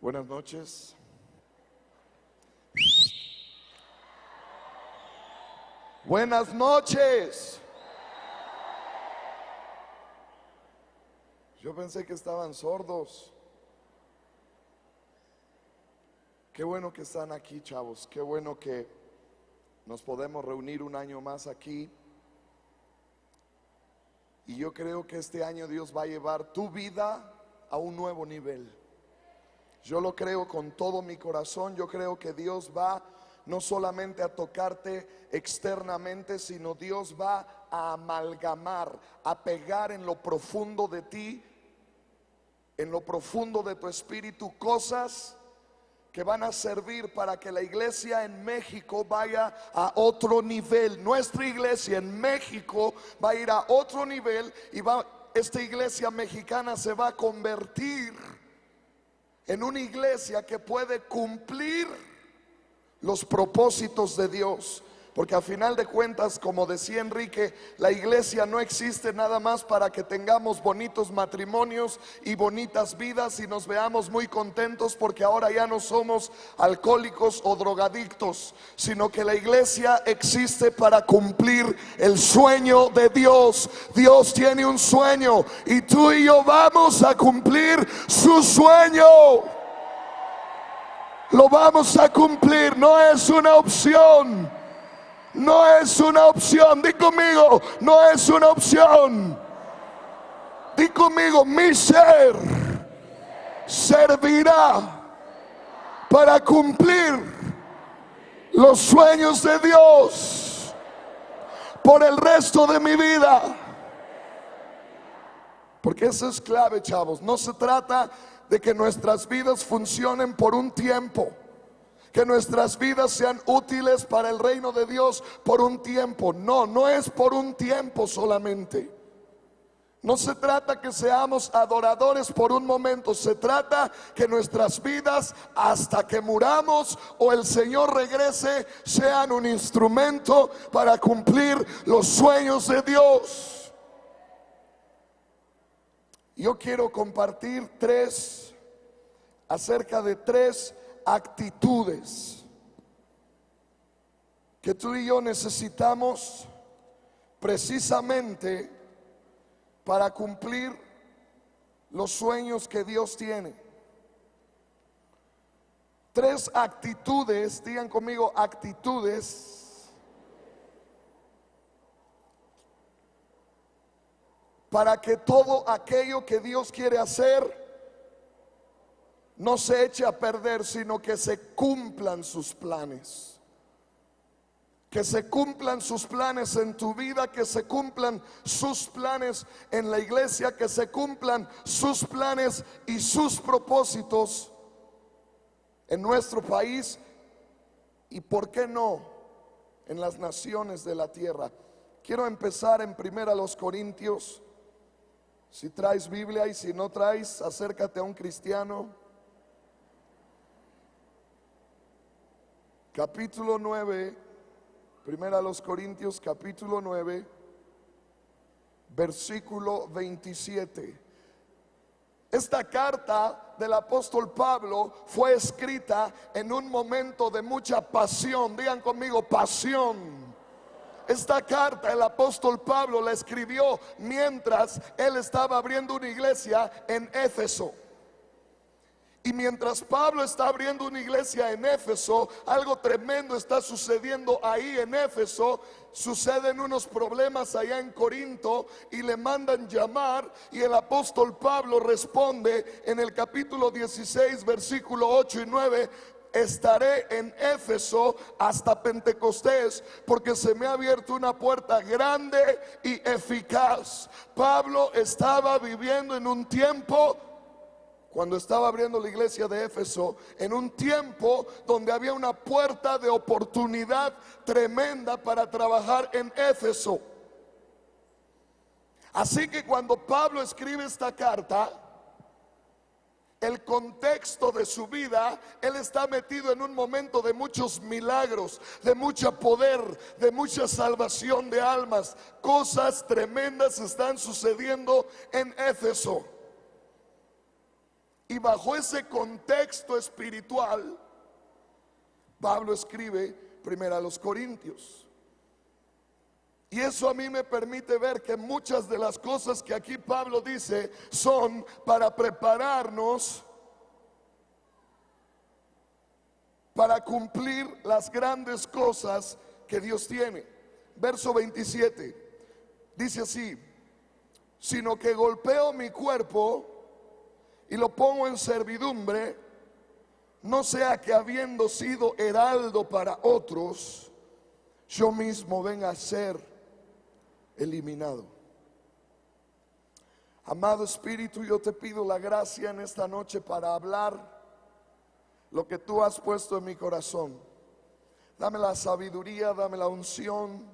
Buenas noches. Buenas noches. Yo pensé que estaban sordos. Qué bueno que están aquí, chavos. Qué bueno que nos podemos reunir un año más aquí. Y yo creo que este año Dios va a llevar tu vida a un nuevo nivel. Yo lo creo con todo mi corazón. Yo creo que Dios va no solamente a tocarte externamente, sino Dios va a amalgamar, a pegar en lo profundo de ti, en lo profundo de tu espíritu, cosas que van a servir para que la iglesia en México vaya a otro nivel. Nuestra iglesia en México va a ir a otro nivel y esta iglesia mexicana se va a convertir en una iglesia que puede cumplir los propósitos de Dios. Porque a final de cuentas, como decía Enrique, la iglesia no existe nada más para que tengamos bonitos matrimonios y bonitas vidas y nos veamos muy contentos porque ahora ya no somos alcohólicos o drogadictos, sino que la iglesia existe para cumplir el sueño de Dios. Dios tiene un sueño y tú y yo vamos a cumplir su sueño. Lo vamos a cumplir, no es una opción. No es una opción. Di conmigo, no es una opción. Di conmigo, mi ser servirá para cumplir los sueños de Dios por el resto de mi vida. Porque eso es clave, chavos. No se trata de que nuestras vidas funcionen por un tiempo, que nuestras vidas sean útiles para el reino de Dios por un tiempo. No, no es por un tiempo solamente. No se trata que seamos adoradores por un momento. Se trata que nuestras vidas, hasta que muramos o el Señor regrese, sean un instrumento para cumplir los sueños de Dios. Yo quiero compartir acerca de tres actitudes que tú y yo necesitamos precisamente para cumplir los sueños que Dios tiene. Tres actitudes, digan conmigo, actitudes para que todo aquello que Dios quiere hacer no se eche a perder, sino que se cumplan sus planes. Que se cumplan sus planes en tu vida, que se cumplan sus planes en la iglesia, que se cumplan sus planes y sus propósitos en nuestro país y, ¿por qué no?, en las naciones de la tierra. Quiero empezar en 1 Corintios. Si traes Biblia, y si no traes, acércate a un cristiano. Capítulo 9, 1 Corintios capítulo 9, versículo 27. Esta carta del apóstol Pablo fue escrita en un momento de mucha pasión. Digan conmigo, pasión. Esta carta el apóstol Pablo la escribió mientras él estaba abriendo una iglesia en Éfeso. Y mientras Pablo está abriendo una iglesia en Éfeso, algo tremendo está sucediendo ahí en Éfeso. Suceden unos problemas allá en Corinto y le mandan llamar, y el apóstol Pablo responde en el capítulo 16, versículo 8 y 9: estaré en Éfeso hasta Pentecostés, porque se me ha abierto una puerta grande y eficaz. Pablo estaba viviendo en un tiempo, cuando estaba abriendo la iglesia de Éfeso, en un tiempo donde había una puerta de oportunidad tremenda para trabajar en Éfeso. Así que cuando Pablo escribe esta carta, el contexto de su vida, él está metido en un momento de muchos milagros, de mucho poder, de mucha salvación de almas. Cosas tremendas están sucediendo en Éfeso. Y bajo ese contexto espiritual, Pablo escribe primero a los Corintios. Y eso a mí me permite ver que muchas de las cosas que aquí Pablo dice son para prepararnos para cumplir las grandes cosas que Dios tiene. Verso 27 dice así: sino que golpeo mi cuerpo y lo pongo en servidumbre, no sea que habiendo sido heraldo para otros, yo mismo venga a ser eliminado. Amado Espíritu, yo te pido la gracia en esta noche para hablar lo que tú has puesto en mi corazón. Dame la sabiduría, dame la unción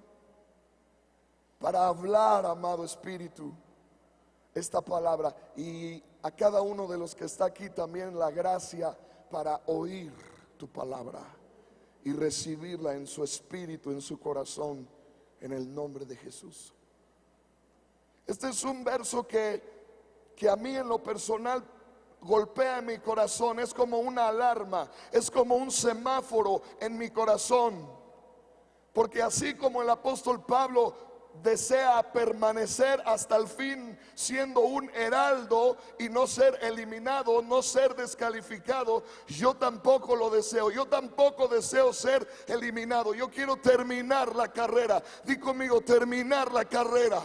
para hablar, amado Espíritu, esta palabra. Y a cada uno de los que está aquí también la gracia para oír tu palabra y recibirla en su espíritu, en su corazón, en el nombre de Jesús. Este es un verso que a mí en lo personal golpea en mi corazón. Es como una alarma, es como un semáforo en mi corazón, porque así como el apóstol Pablo desea permanecer hasta el fin siendo un heraldo y no ser eliminado, no ser descalificado, yo tampoco lo deseo. Yo tampoco deseo ser eliminado. Yo quiero terminar la carrera. Di conmigo: terminar la carrera.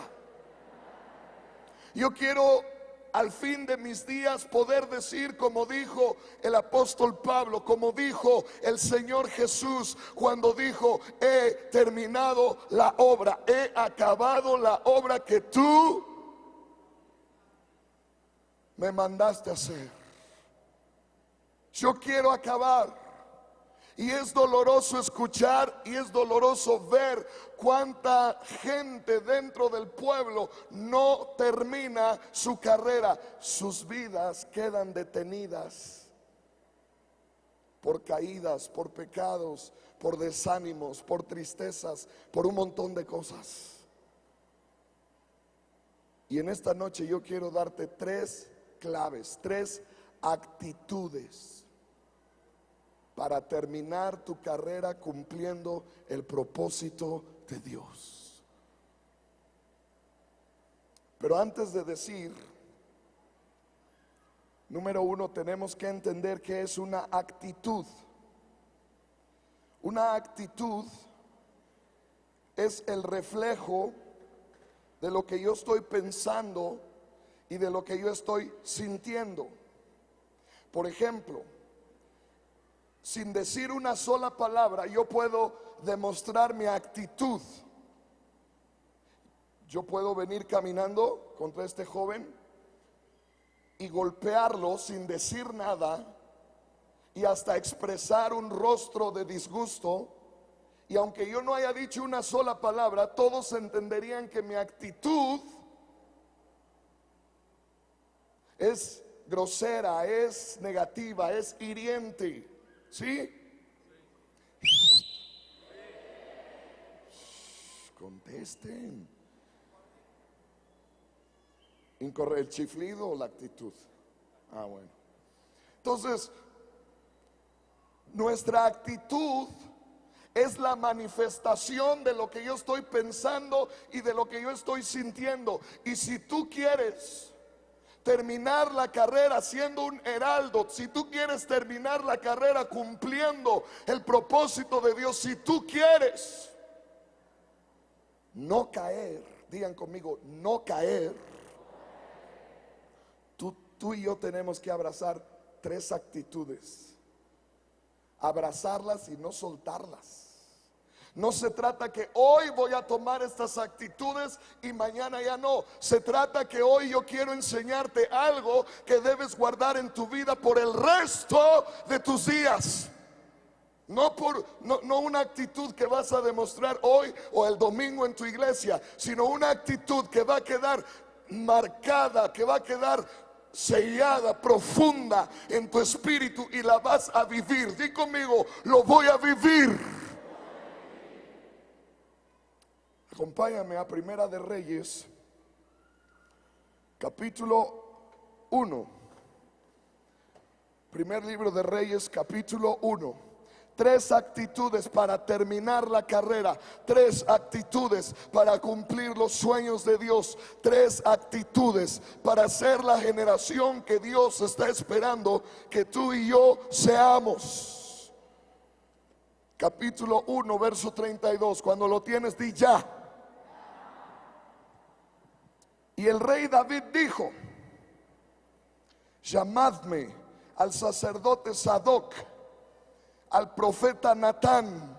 Yo quiero al fin de mis días poder decir, como dijo el apóstol Pablo, como dijo el Señor Jesús cuando dijo: he terminado la obra, he acabado la obra que tú me mandaste a hacer. Yo quiero acabar. Y es doloroso escuchar y es doloroso ver cuánta gente dentro del pueblo no termina su carrera. Sus vidas quedan detenidas por caídas, por pecados, por desánimos, por tristezas, por un montón de cosas. Y en esta noche yo quiero darte tres claves, tres actitudes para terminar tu carrera cumpliendo el propósito de Dios. Pero antes de decir, número uno, tenemos que entender que es una actitud. Una actitud es el reflejo de lo que yo estoy pensando y de lo que yo estoy sintiendo. Por ejemplo, sin decir una sola palabra, yo puedo demostrar mi actitud. Yo puedo venir caminando contra este joven y golpearlo sin decir nada y hasta expresar un rostro de disgusto. Y aunque yo no haya dicho una sola palabra, todos entenderían que mi actitud es grosera, es negativa, es hiriente. ¿Sí? Contesten. ¿El chiflido o la actitud? Bueno. Entonces, nuestra actitud es la manifestación de lo que yo estoy pensando y de lo que yo estoy sintiendo. Y si tú quieres terminar la carrera siendo un heraldo, si tú quieres terminar la carrera cumpliendo el propósito de Dios, si tú quieres no caer, digan conmigo, no caer, tú y yo tenemos que abrazar tres actitudes. Abrazarlas y no soltarlas. No se trata que hoy voy a tomar estas actitudes y mañana ya no. Se trata que hoy yo quiero enseñarte algo que debes guardar en tu vida por el resto de tus días. No una actitud que vas a demostrar hoy o el domingo en tu iglesia, sino una actitud que va a quedar marcada, que va a quedar sellada, profunda en tu espíritu y la vas a vivir. Di conmigo, lo voy a vivir. Acompáñame a Primera de Reyes, capítulo 1. Primer libro de Reyes, capítulo 1. Tres actitudes para terminar la carrera. Tres actitudes para cumplir los sueños de Dios. Tres actitudes para ser la generación que Dios está esperando que tú y yo seamos. Capítulo 1, verso 32. Cuando lo tienes, di ya. Y el rey David dijo: llamadme al sacerdote Sadoc, al profeta Natán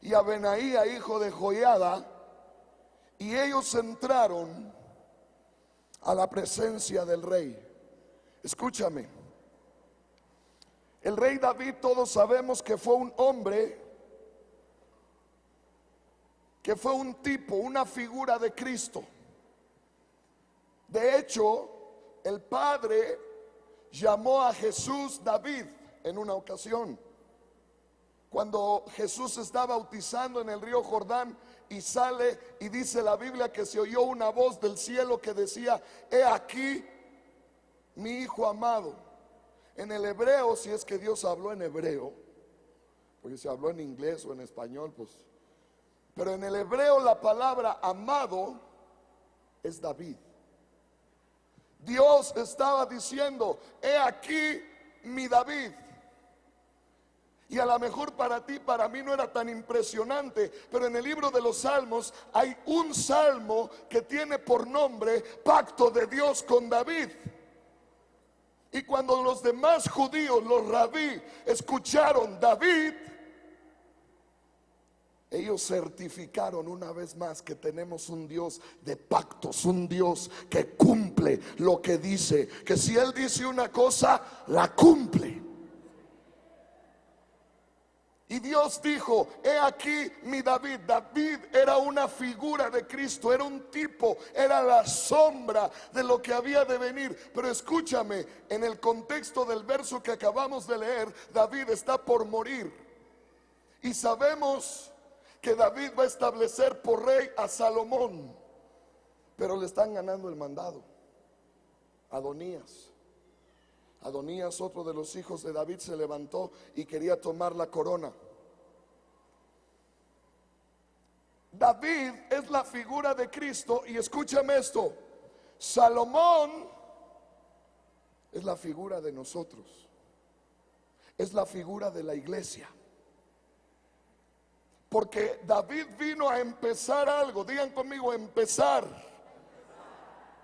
y a Benaía, hijo de Joiada. Y ellos entraron a la presencia del rey. Escúchame. El rey David, todos sabemos que fue un hombre, que fue un tipo, una figura de Cristo. De hecho, el Padre llamó a Jesús David en una ocasión. Cuando Jesús está bautizando en el río Jordán y sale, y dice la Biblia que se oyó una voz del cielo que decía: he aquí mi hijo amado. En el hebreo, si es que Dios habló en hebreo, porque si habló en inglés o en español, pues, pero en el hebreo la palabra amado es David. Dios estaba diciendo: he aquí mi David. Y a lo mejor para ti, para mí no era tan impresionante, pero en el libro de los Salmos hay un salmo que tiene por nombre Pacto de Dios con David. Y cuando los demás judíos, los rabí, escucharon David, ellos certificaron una vez más que tenemos un Dios de pactos, un Dios que cumple lo que dice, que si Él dice una cosa, la cumple. Y Dios dijo: he aquí mi David. David era una figura de Cristo, era un tipo, era la sombra de lo que había de venir. Pero escúchame, en el contexto del verso que acabamos de leer, David está por morir. Y sabemos que David va a establecer por rey a Salomón, pero le están ganando el mandado. Adonías, otro de los hijos de David, se levantó y quería tomar la corona. David es la figura de Cristo, y escúchame esto: Salomón es la figura de nosotros, es la figura de la iglesia. Porque David vino a empezar algo. Digan conmigo: empezar.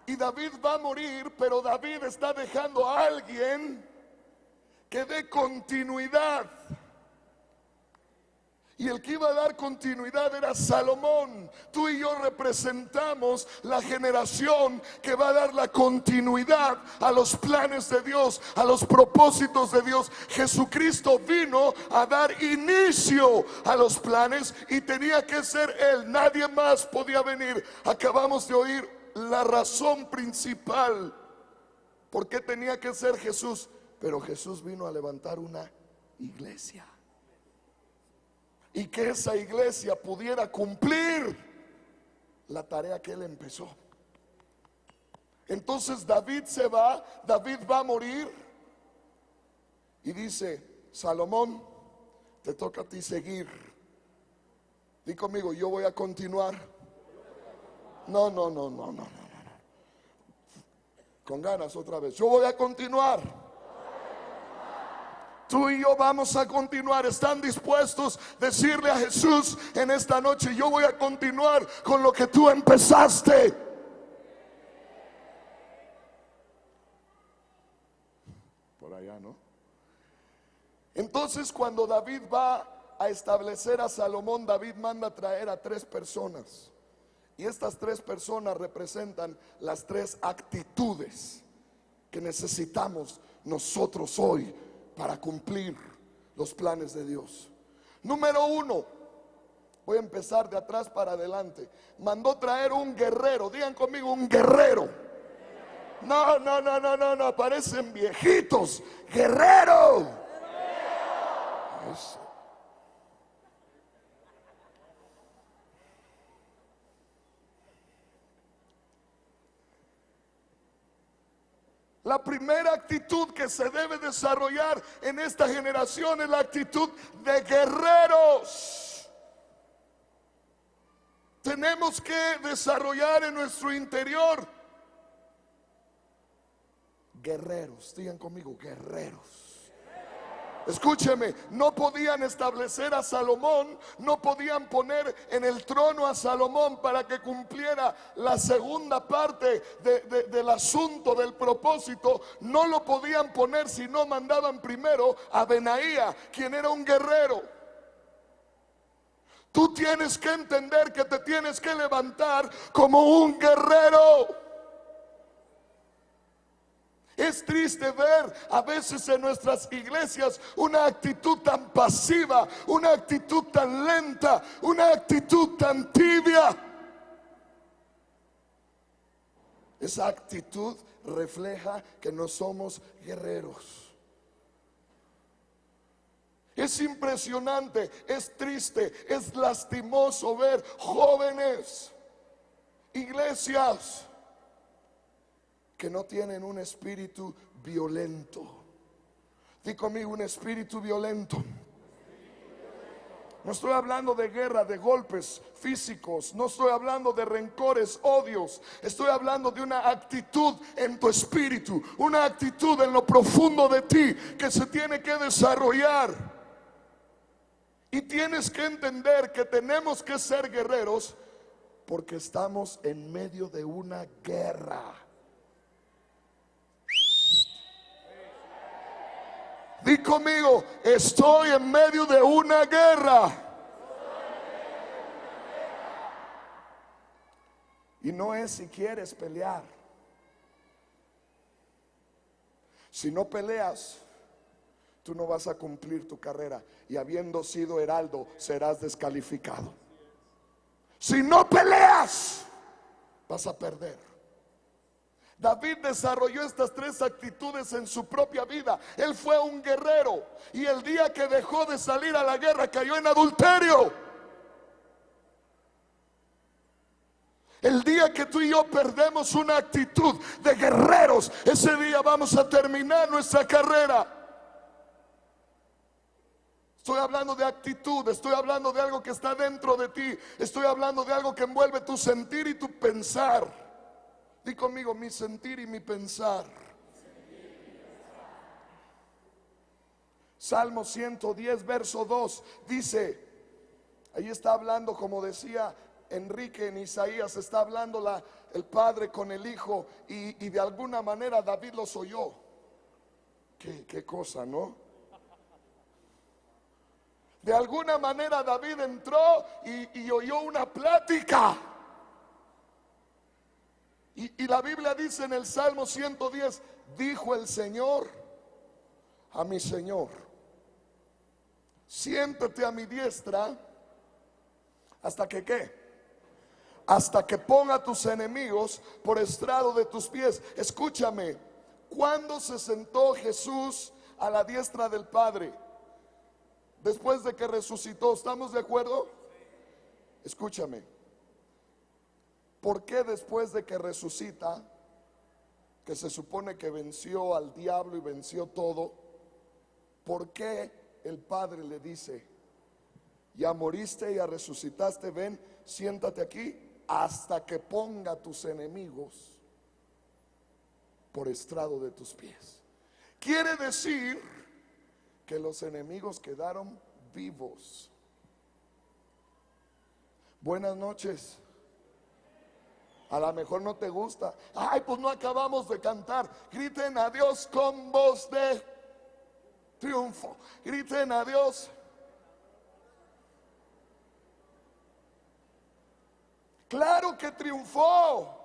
Y David va a morir, pero David está dejando a alguien que dé continuidad. Y el que iba a dar continuidad era Salomón. Tú y yo representamos la generación que va a dar la continuidad a los planes de Dios, a los propósitos de Dios. Jesucristo vino a dar inicio a los planes y tenía que ser Él, nadie más podía venir. Acabamos de oír la razón principal por qué tenía que ser Jesús. Pero Jesús vino a levantar una iglesia, y que esa iglesia pudiera cumplir la tarea que Él empezó. Entonces David se va, David va a morir, y dice: Salomón, te toca a ti seguir. Di conmigo: yo voy a continuar. No. Con ganas otra vez. Yo voy a continuar. Tú y yo vamos a continuar. ¿Están dispuestos a decirle a Jesús en esta noche: yo voy a continuar con lo que tú empezaste? Por allá, ¿no? Entonces, cuando David va a establecer a Salomón, David manda a traer a 3 personas. Y estas 3 personas representan las 3 actitudes que necesitamos nosotros hoy para cumplir los planes de Dios. Número 1, voy a empezar de atrás para adelante. Mandó traer un guerrero. Digan conmigo: un guerrero. No, parecen viejitos. Guerrero. Eso. La primera actitud que se debe desarrollar en esta generación es la actitud de guerreros. Tenemos que desarrollar en nuestro interior guerreros. Digan conmigo, guerreros. Escúcheme, no podían establecer a Salomón, no podían poner en el trono a Salomón para que cumpliera la segunda parte del asunto, del propósito. No lo podían poner si no mandaban primero a Benaía, quien era un guerrero. Tú tienes que entender que te tienes que levantar como un guerrero. Es triste ver a veces en nuestras iglesias una actitud tan pasiva, una actitud tan lenta, una actitud tan tibia. Esa actitud refleja que no somos guerreros. Es impresionante, es triste, es lastimoso ver jóvenes, iglesias que no tienen un espíritu violento. Di conmigo, un espíritu violento. No estoy hablando de guerra, de golpes físicos. No estoy hablando de rencores, odios. Estoy hablando de una actitud en tu espíritu, una actitud en lo profundo de ti que se tiene que desarrollar. Y tienes que entender que tenemos que ser guerreros porque estamos en medio de una guerra. Di conmigo, estoy en medio de una guerra. Y no es si quieres pelear. Si no peleas, tú no vas a cumplir tu carrera. Y habiendo sido heraldo, serás descalificado. Si no peleas, vas a perder. David desarrolló estas tres actitudes en su propia vida. Él fue un guerrero y el día que dejó de salir a la guerra cayó en adulterio. El día que tú y yo perdemos una actitud de guerreros, ese día vamos a terminar nuestra carrera. Estoy hablando de actitud, estoy hablando de algo que está dentro de ti, estoy hablando de algo que envuelve tu sentir y tu pensar. Di conmigo, mi sentir y mi pensar. Salmo 110, verso 2 dice, ahí está hablando, como decía Enrique en Isaías, está hablando el padre con el hijo y de alguna manera David los oyó. Qué cosa, ¿no? De alguna manera David entró y oyó una plática. Y la Biblia dice en el Salmo 110, dijo el Señor a mi Señor, siéntate a mi diestra hasta que ¿qué? Hasta que ponga tus enemigos por estrado de tus pies. Escúchame, ¿cuándo se sentó Jesús a la diestra del Padre? Después de que resucitó, ¿estamos de acuerdo? Escúchame. ¿Por qué después de que resucita, que se supone que venció al diablo y venció todo, por qué el Padre le dice, ya moriste, ya resucitaste, ven, siéntate aquí hasta que ponga tus enemigos por estrado de tus pies? Quiere decir que los enemigos quedaron vivos. Buenas noches. A lo mejor no te gusta. Ay, pues no acabamos de cantar. Griten a Dios con voz de triunfo. Griten a Dios. Claro que triunfó.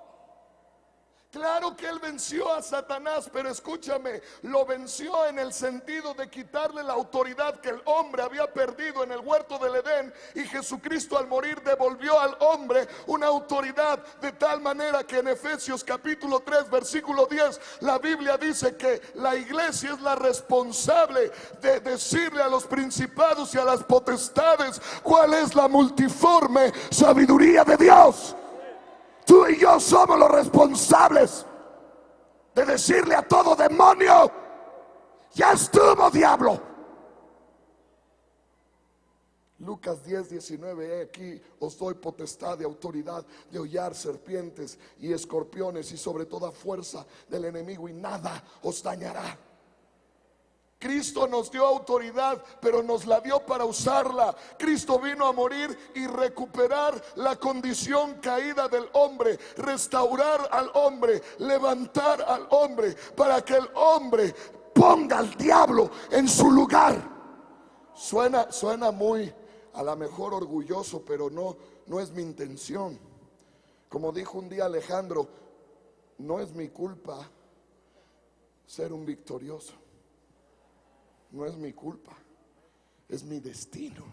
Claro que él venció a Satanás, pero escúchame, lo venció en el sentido de quitarle la autoridad que el hombre había perdido en el huerto del Edén, y Jesucristo al morir devolvió al hombre una autoridad de tal manera que en Efesios capítulo 3 versículo 10 la Biblia dice que la iglesia es la responsable de decirle a los principados y a las potestades cuál es la multiforme sabiduría de Dios. Tú y yo somos los responsables de decirle a todo demonio: ya estuvo, diablo. Lucas 10:19, aquí os doy potestad y autoridad de hollar serpientes y escorpiones y sobre toda fuerza del enemigo, y nada os dañará. Cristo nos dio autoridad, pero nos la dio para usarla. Cristo vino a morir y recuperar la condición caída del hombre, restaurar al hombre, levantar al hombre, para que el hombre ponga al diablo en su lugar. Suena muy, a lo mejor, orgulloso, pero no es mi intención. Como dijo un día Alejandro, no es mi culpa ser un victorioso. No es mi culpa, es mi destino.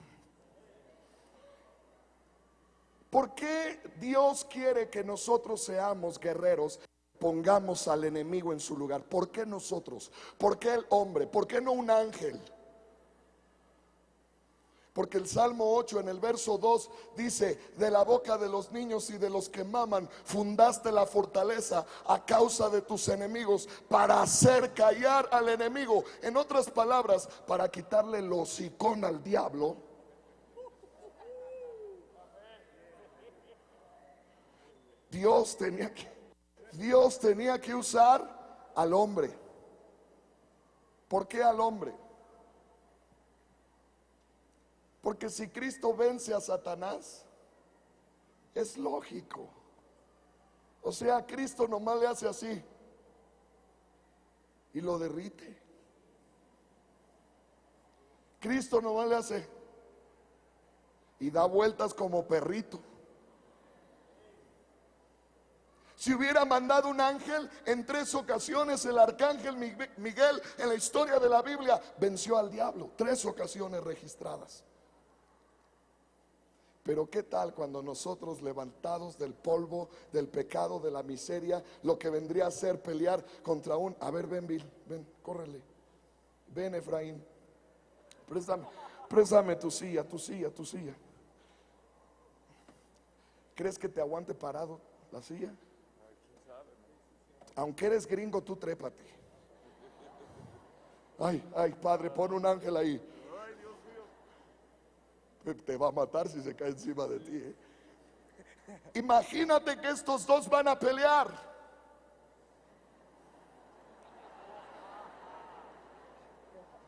¿Por qué Dios quiere que nosotros seamos guerreros? Pongamos al enemigo en su lugar. ¿Por qué nosotros? ¿Por qué el hombre? ¿Por qué no un ángel? Porque el Salmo 8 en el verso 2 dice: de la boca de los niños y de los que maman fundaste la fortaleza a causa de tus enemigos, para hacer callar al enemigo. En otras palabras, para quitarle el hocicón al diablo. Dios tenía que usar al hombre. ¿Por qué al hombre? Porque si Cristo vence a Satanás, es lógico. O sea, Cristo nomás le hace así y lo derrite. Cristo nomás le hace y da vueltas como perrito. Si hubiera mandado un ángel, en 3 ocasiones el arcángel Miguel en la historia de la Biblia venció al diablo. 3 ocasiones registradas. Pero qué tal cuando nosotros, levantados del polvo, del pecado, de la miseria, lo que vendría a ser pelear contra un... A ver, ven Bill, ven, córrele. Ven Efraín, préstame tu silla. ¿Crees que te aguante parado la silla? Aunque eres gringo, tú trépate. Ay, Padre, pon un ángel ahí. Te va a matar si se cae encima de ti, Imagínate que estos dos van a pelear.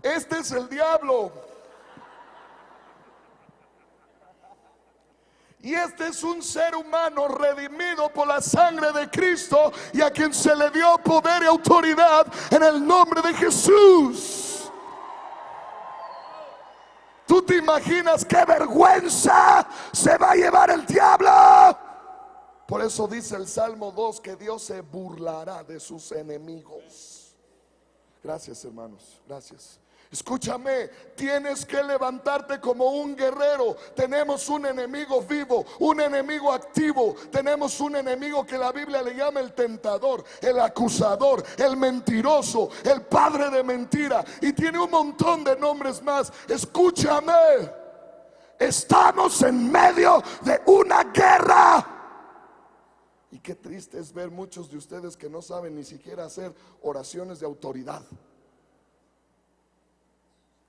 Este es el diablo. Y este es un ser humano redimido por la sangre de Cristo, y a quien se le dio poder y autoridad en el nombre de Jesús. ¿Tú te imaginas qué vergüenza se va a llevar el diablo? Por eso dice el Salmo 2 que Dios se burlará de sus enemigos. Gracias, hermanos, gracias. Escúchame, tienes que levantarte como un guerrero. Tenemos un enemigo vivo, un enemigo activo. Tenemos un enemigo que la Biblia le llama el tentador, el acusador, el mentiroso, el padre de mentira, y tiene un montón de nombres más. Escúchame, estamos en medio de una guerra. Y qué triste es ver muchos de ustedes que no saben ni siquiera hacer oraciones de autoridad.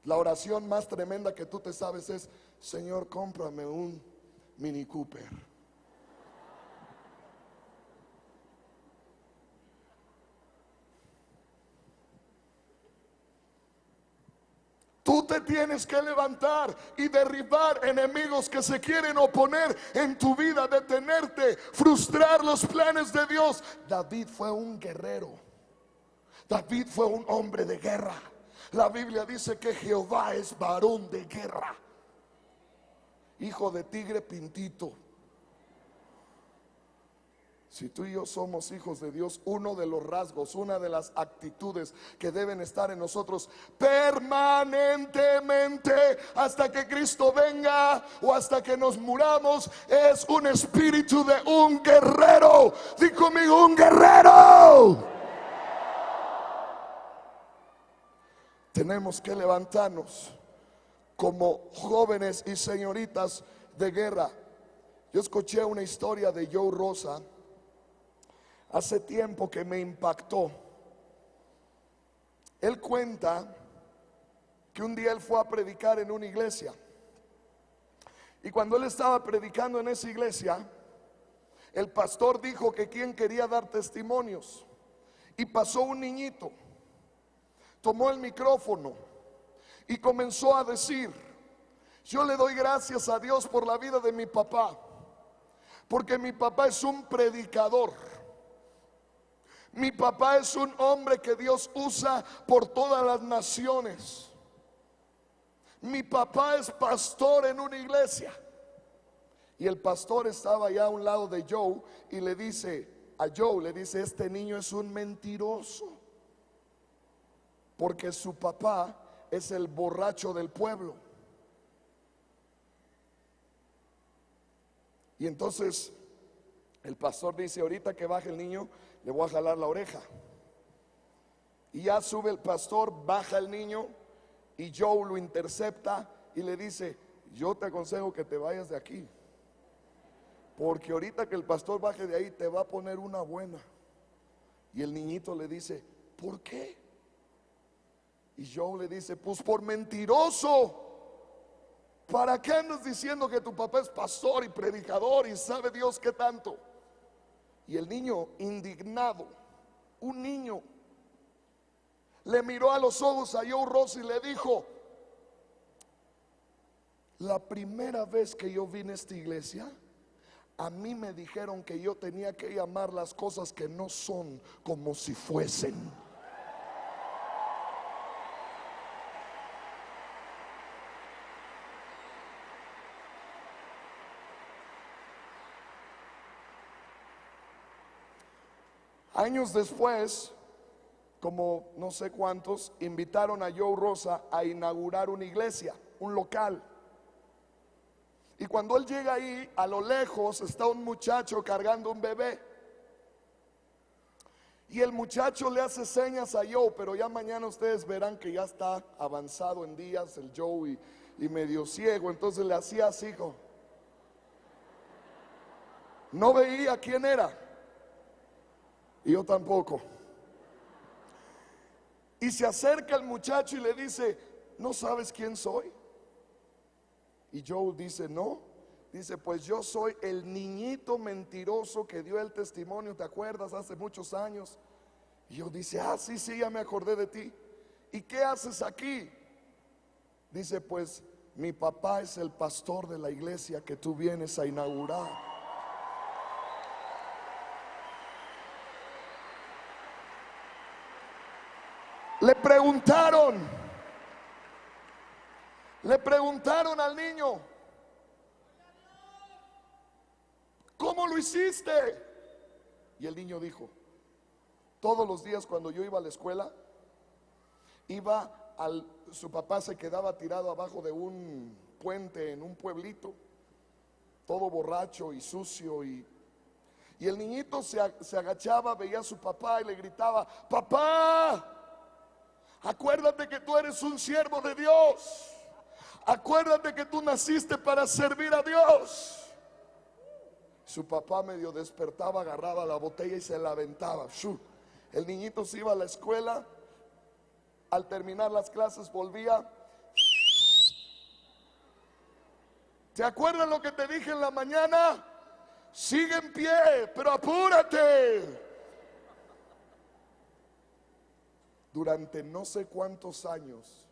La oración más tremenda que tú te sabes es: Señor, cómprame un Mini Cooper. Tú te tienes que levantar y derribar enemigos que se quieren oponer en tu vida, detenerte, frustrar los planes de Dios. David fue un guerrero. David fue un hombre de guerra. La Biblia dice que Jehová es varón de guerra, hijo de tigre pintito. Si tú y yo somos hijos de Dios, uno de los rasgos, una de las actitudes que deben estar en nosotros permanentemente hasta que Cristo venga o hasta que nos muramos, es un espíritu de un guerrero. Di conmigo: un guerrero. Tenemos que levantarnos como jóvenes y señoritas de guerra. Yo escuché una historia de Joe Rosa hace tiempo que me impactó. Él cuenta que un día él fue a predicar en una iglesia. Y cuando él estaba predicando en esa iglesia, el pastor dijo que quien quería dar testimonios. Y pasó un niñito, tomó el micrófono y comenzó a decir: yo le doy gracias a Dios por la vida de mi papá, porque mi papá es un predicador. Mi papá es un hombre que Dios usa por todas las naciones. Mi papá es pastor en una iglesia. Y el pastor estaba allá a un lado de Joe y le dice a Joe, le dice: este niño es un mentiroso, porque su papá es el borracho del pueblo. Y entonces el pastor dice: ahorita que baje el niño le voy a jalar la oreja. Y ya sube el pastor, baja el niño y Joe lo intercepta y le dice: yo te aconsejo que te vayas de aquí, porque ahorita que el pastor baje de ahí te va a poner una buena. Y el niñito le dice: ¿por qué? Y Joe le dice: pues por mentiroso. ¿Para qué andas diciendo que tu papá es pastor y predicador y sabe Dios qué tanto? Y el niño, indignado, un niño, le miró a los ojos a Joe Ross y le dijo: la primera vez que yo vine a esta iglesia, a mí me dijeron que yo tenía que llamar las cosas que no son como si fuesen. Años después, como no sé cuántos, invitaron a Joe Rosa a inaugurar una iglesia, un local. Y cuando él llega ahí, a lo lejos está un muchacho cargando un bebé. Y el muchacho le hace señas a Joe, pero ya mañana ustedes verán que ya está avanzado en días el Joe y medio ciego. Entonces le hacía así, hijo. No veía quién era. Y yo tampoco. Y se acerca el muchacho y le dice: ¿no sabes quién soy? Y Joe dice: no. Dice: pues yo soy el niñito mentiroso que dio el testimonio, ¿te acuerdas? Hace muchos años. Y yo dice: ah, sí, ya me acordé de ti. ¿Y qué haces aquí? Dice: pues mi papá es el pastor de la iglesia que tú vienes a inaugurar. Le preguntaron al niño: ¿cómo lo hiciste? Y el niño dijo: todos los días cuando yo iba a la escuela, su papá se quedaba tirado abajo de un puente en un pueblito, todo borracho y sucio, y el niñito se agachaba, veía a su papá y le gritaba: papá, acuérdate que tú eres un siervo de Dios. Acuérdate que tú naciste para servir a Dios. Su papá medio despertaba, agarraba la botella y se la aventaba. El niñito se iba a la escuela. Al terminar las clases volvía: ¿te acuerdas lo que te dije en la mañana? Sigue en pie, pero apúrate. Durante no sé cuántos años,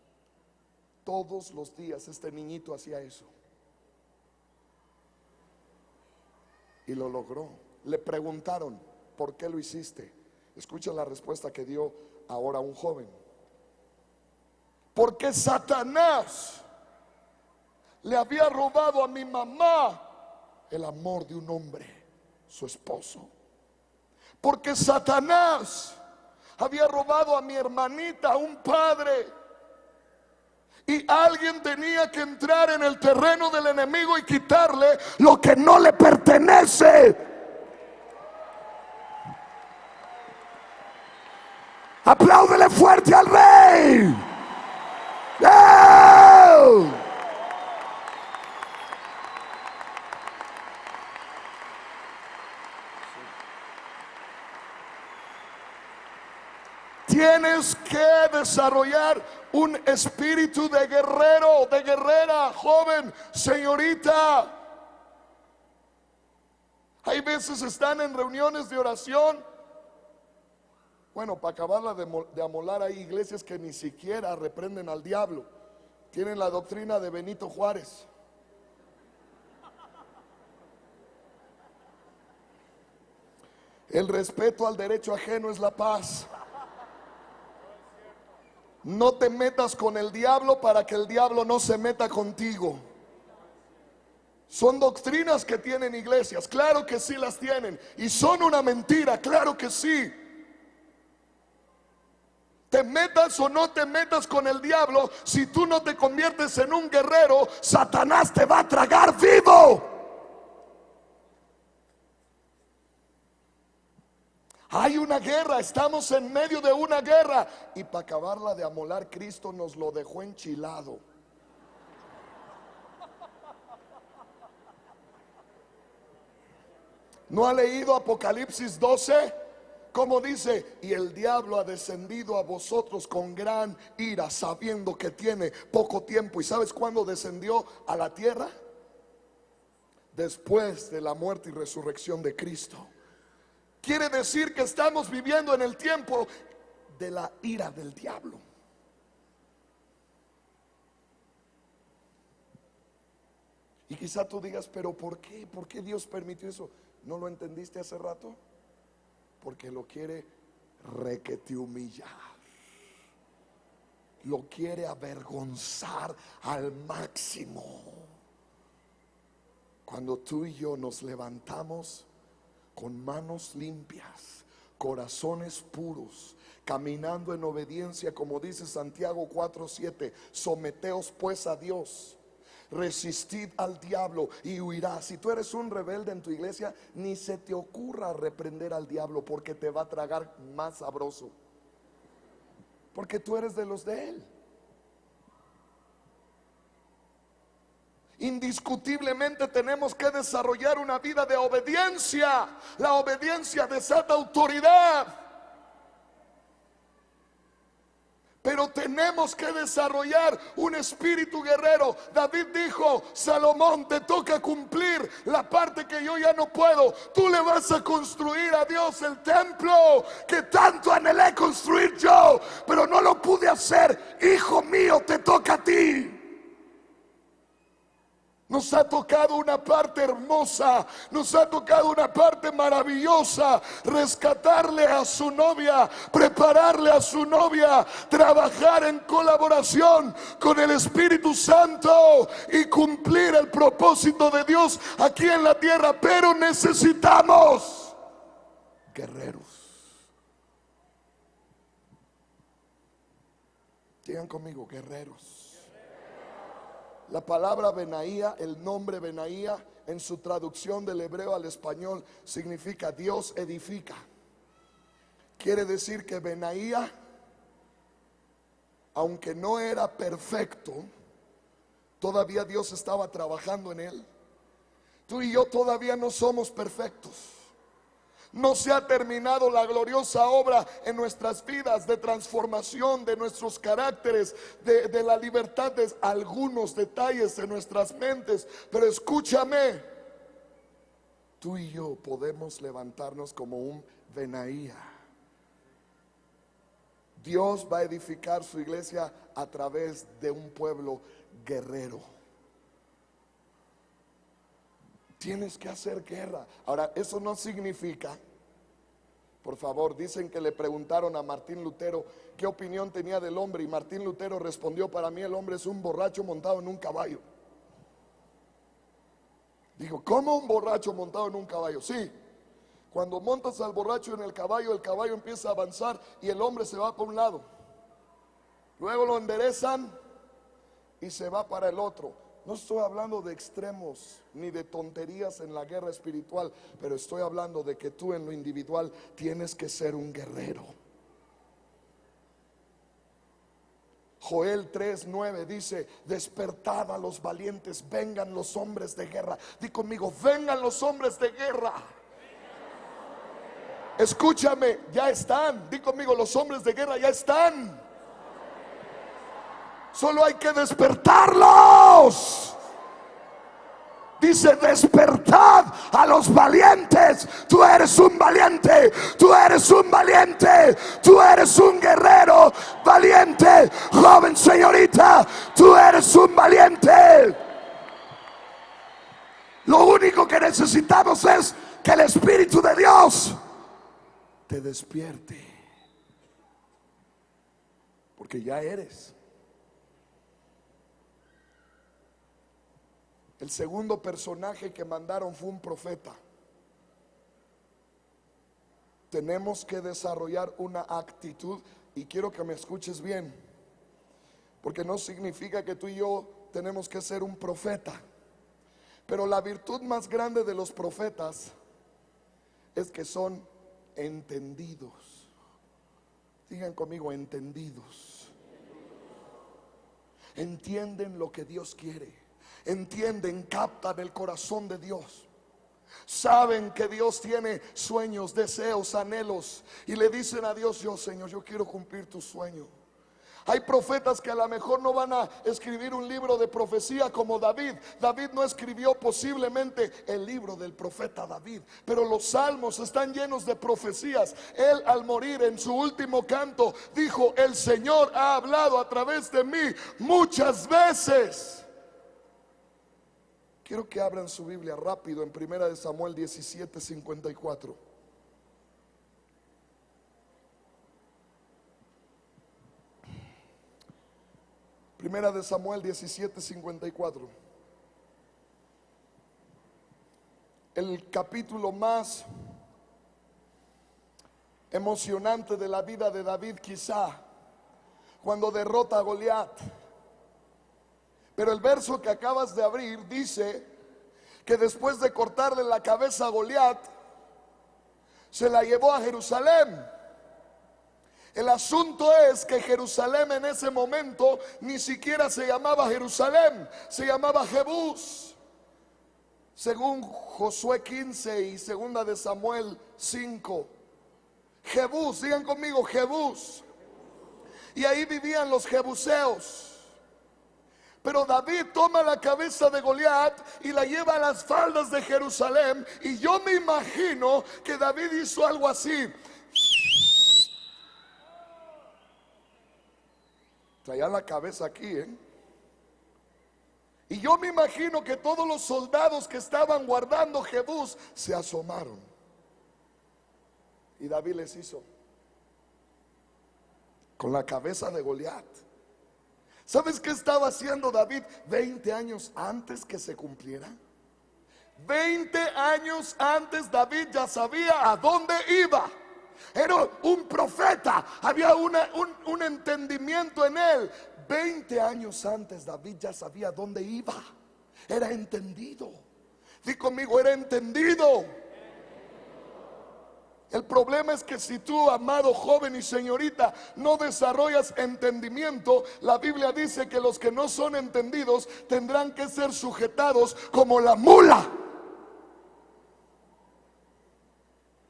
todos los días este niñito hacía eso. Y lo logró. Le preguntaron: ¿por qué lo hiciste? Escucha la respuesta que dio ahora un joven: porque Satanás le había robado a mi mamá el amor de un hombre, su esposo. Porque Satanás había robado a mi hermanita, un padre. Y alguien tenía que entrar en el terreno del enemigo y quitarle lo que no le pertenece. Apláudele fuerte al Rey. ¡Oh! Tienes que desarrollar un espíritu de guerrero, de guerrera, joven, señorita. Hay veces están en reuniones de oración. Bueno, para acabarla de amolar, hay iglesias que ni siquiera reprenden al diablo. Tienen la doctrina de Benito Juárez. El respeto al derecho ajeno es la paz. No te metas con el diablo para que el diablo no se meta contigo. Son doctrinas que tienen iglesias, claro que sí las tienen. Y son una mentira, claro que sí. Te metas o no te metas con el diablo, si tú no te conviertes en un guerrero, Satanás te va a tragar vivo. Hay una guerra, estamos en medio de una guerra. Y para acabarla de amolar, Cristo nos lo dejó enchilado. ¿No ha leído Apocalipsis 12? Como dice, y el diablo ha descendido a vosotros con gran ira, sabiendo que tiene poco tiempo. ¿Y sabes cuándo descendió a la tierra? Después de la muerte y resurrección de Cristo. Quiere decir que estamos viviendo en el tiempo de la ira del diablo. Y quizá tú digas, pero ¿por qué? ¿Por qué Dios permitió eso? ¿No lo entendiste hace rato? Porque lo quiere requete humillar. Lo quiere avergonzar al máximo. Cuando tú y yo nos levantamos con manos limpias, corazones puros, caminando en obediencia, como dice Santiago 4:7, someteos pues a Dios. Resistid al diablo y huirá. Si tú eres un rebelde en tu iglesia, ni se te ocurra reprender al diablo, porque te va a tragar más sabroso, porque tú eres de los de él. Indiscutiblemente tenemos que desarrollar una vida de obediencia. La obediencia desata autoridad. Pero tenemos que desarrollar un espíritu guerrero. David dijo, Salomón, te toca cumplir la parte que yo ya no puedo. Tú le vas a construir a Dios el templo que tanto anhelé construir yo, pero no lo pude hacer. Hijo mío, te toca a ti. Nos ha tocado una parte hermosa, nos ha tocado una parte maravillosa, rescatarle a su novia, prepararle a su novia, trabajar en colaboración con el Espíritu Santo y cumplir el propósito de Dios aquí en la tierra. Pero necesitamos guerreros. Digan conmigo, guerreros. La palabra Benaía, el nombre Benaía, en su traducción del hebreo al español significa Dios edifica. Quiere decir que Benaía, aunque no era perfecto, todavía Dios estaba trabajando en él. Tú y yo todavía no somos perfectos. No se ha terminado la gloriosa obra en nuestras vidas de transformación de nuestros caracteres, de la libertad de algunos detalles en nuestras mentes. Pero escúchame, tú y yo podemos levantarnos como un Benaía. Dios va a edificar su iglesia a través de un pueblo guerrero. Tienes que hacer guerra. Ahora, eso no significa, por favor, dicen que le preguntaron a Martín Lutero qué opinión tenía del hombre, y Martín Lutero respondió, para mí el hombre es un borracho montado en un caballo. Digo, ¿cómo un borracho montado en un caballo? Sí, cuando montas al borracho en el caballo empieza a avanzar y el hombre se va para un lado. Luego lo enderezan y se va para el otro. No estoy hablando de extremos ni de tonterías en la guerra espiritual, pero estoy hablando de que tú en lo individual tienes que ser un guerrero. Joel 3:9 dice, despertad a los valientes, vengan los hombres de guerra. Di conmigo, vengan los hombres de guerra. Escúchame, ya están. Di conmigo, los hombres de guerra ya están. Solo hay que despertarlos. Dice: despertad a los valientes. Tú eres un valiente, tú eres un valiente, tú eres un guerrero valiente. Joven señorita, tú eres un valiente. Lo único que necesitamos es que el Espíritu de Dios te despierte, porque ya eres. El segundo personaje que mandaron fue un profeta. Tenemos que desarrollar una actitud, y quiero que me escuches bien, porque no significa que tú y yo tenemos que ser un profeta, pero la virtud más grande de los profetas es que son entendidos. Digan conmigo, entendidos. Entienden lo que Dios quiere. Entienden, captan el corazón de Dios. Saben que Dios tiene sueños, deseos, anhelos, y le dicen a Dios: yo, Señor, yo quiero cumplir tu sueño. Hay profetas que a lo mejor no van a escribir un libro de profecía como David. David no escribió posiblemente el libro del profeta David, pero los salmos están llenos de profecías. Él, al morir, en su último canto dijo: el Señor ha hablado a través de mí muchas veces. Quiero que abran su Biblia rápido en 1 Samuel 17:54. Primera de Samuel 17:54. El capítulo más emocionante de la vida de David, quizá, cuando derrota a Goliat. Pero el verso que acabas de abrir dice que después de cortarle la cabeza a Goliat, se la llevó a Jerusalén. El asunto es que Jerusalén en ese momento ni siquiera se llamaba Jerusalén, se llamaba Jebús. Según Josué 15 y segunda de Samuel 5. Jebús, digan conmigo, Jebús. Y ahí vivían los jebuseos. Pero David toma la cabeza de Goliat y la lleva a las faldas de Jerusalén. Y yo me imagino que David hizo algo así. Traía la cabeza aquí, Y yo me imagino que todos los soldados que estaban guardando Jebús se asomaron. Y David les hizo con la cabeza de Goliat. ¿Sabes qué estaba haciendo David 20 años antes que se cumpliera? 20 años antes David ya sabía a dónde iba. Era un profeta, había un entendimiento en él. 20 años antes David ya sabía a dónde iba. Era entendido. Di conmigo, era entendido. El problema es que si tú, amado joven y señorita, no desarrollas entendimiento, la Biblia dice que los que no son entendidos tendrán que ser sujetados como la mula.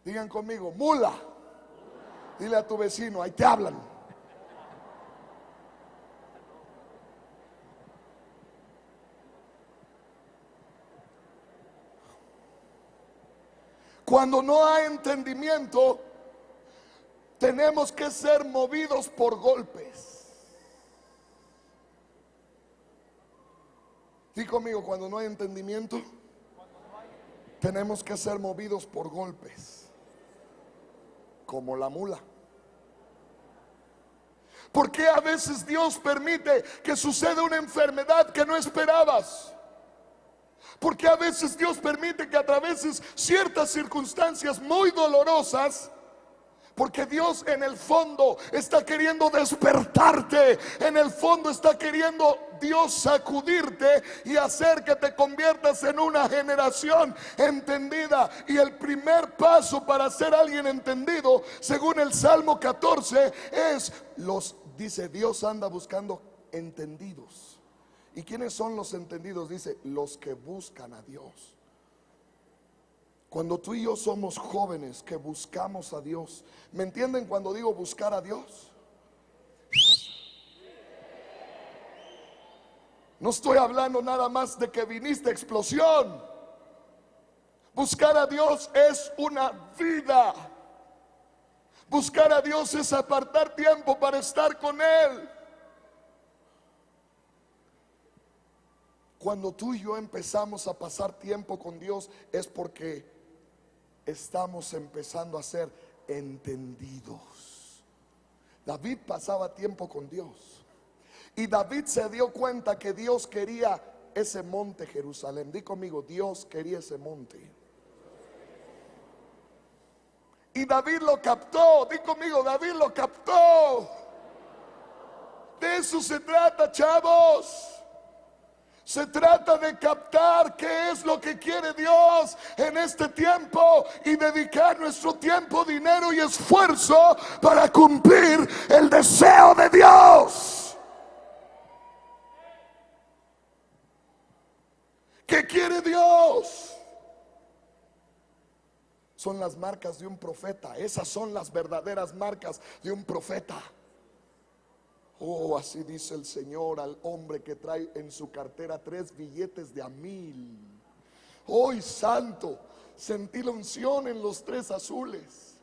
Digan conmigo, mula. Dile a tu vecino, ahí te hablan. Cuando no hay entendimiento, tenemos que ser movidos por golpes. Di conmigo, cuando no hay entendimiento, tenemos que ser movidos por golpes, como la mula. ¿Por qué a veces Dios permite que suceda una enfermedad que no esperabas? Porque a veces Dios permite que atraveses ciertas circunstancias muy dolorosas, porque Dios en el fondo está queriendo despertarte. En el fondo está queriendo Dios sacudirte y hacer que te conviertas en una generación entendida. Y el primer paso para ser alguien entendido, según el Salmo 14, es dice, Dios anda buscando entendidos. ¿Y quiénes son los entendidos? Dice, los que buscan a Dios. Cuando tú y yo somos jóvenes que buscamos a Dios, ¿me entienden cuando digo buscar a Dios? No estoy hablando nada más de que viniste a explosión. Buscar a Dios es una vida. Buscar a Dios es apartar tiempo para estar con Él. Cuando tú y yo empezamos a pasar tiempo con Dios es porque estamos empezando a ser entendidos. David pasaba tiempo con Dios y David se dio cuenta que Dios quería ese monte Jerusalén. Di conmigo, Dios quería ese monte. Y David lo captó. Di conmigo, David lo captó. De eso se trata, chavos. Se trata de captar qué es lo que quiere Dios en este tiempo y dedicar nuestro tiempo, dinero y esfuerzo para cumplir el deseo de Dios. ¿Qué quiere Dios? Son las marcas de un profeta. Esas son las verdaderas marcas de un profeta. Oh, así dice el Señor al hombre que trae en su cartera 3 billetes de $1,000. Hoy, santo, sentí la unción en los 3 azules.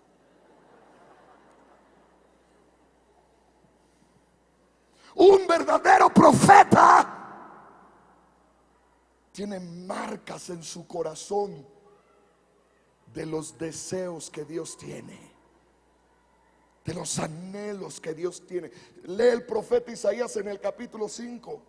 Un verdadero profeta tiene marcas en su corazón de los deseos que Dios tiene, de los anhelos que Dios tiene. Lee el profeta Isaías en el capítulo 5.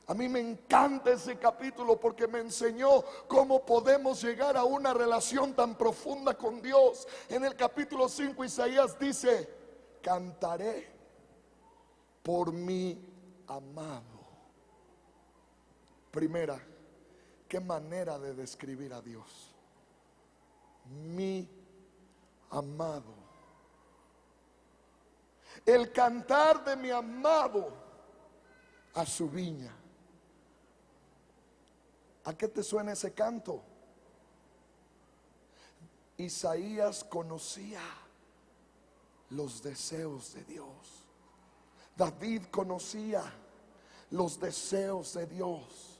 A mí me encanta ese capítulo porque me enseñó cómo podemos llegar a una relación tan profunda con Dios. En el capítulo 5 Isaías dice: cantaré por mi amado. Primera, qué manera de describir a Dios. Mi amado. El cantar de mi amado a su viña. ¿A qué te suena ese canto? Isaías conocía los deseos de Dios. David conocía los deseos de Dios.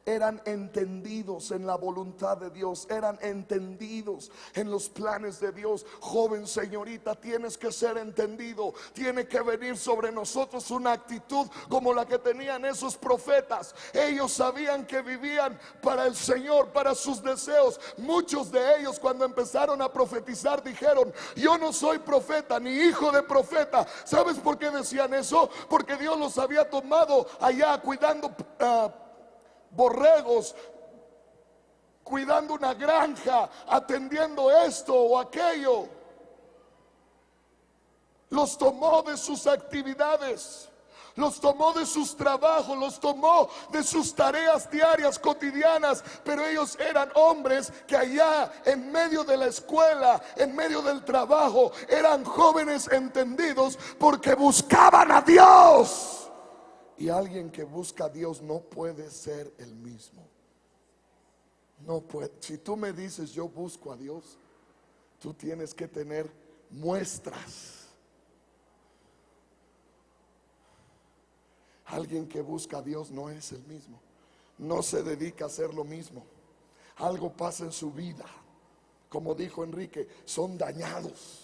Eran entendidos en la voluntad de Dios, eran entendidos en los planes de Dios. Joven, señorita, tienes que ser entendido. Tiene que venir sobre nosotros una actitud como la que tenían esos profetas. Ellos sabían que vivían para el Señor, para sus deseos. Muchos de ellos, cuando empezaron a profetizar, dijeron: yo no soy profeta ni hijo de profeta. ¿Sabes por qué decían eso? Porque Dios los había tomado allá cuidando borregos, cuidando una granja, atendiendo esto o aquello. Los tomó de sus actividades, los tomó de sus trabajos, los tomó de sus tareas diarias, cotidianas. Pero ellos eran hombres que allá en medio de la escuela, en medio del trabajo, eran jóvenes entendidos porque buscaban a Dios. Y alguien que busca a Dios no puede ser el mismo. No puede. Si tú me dices yo busco a Dios, tú tienes que tener muestras. Alguien que busca a Dios no es el mismo. No se dedica a hacer lo mismo. Algo pasa en su vida. Como dijo Enrique, son dañados.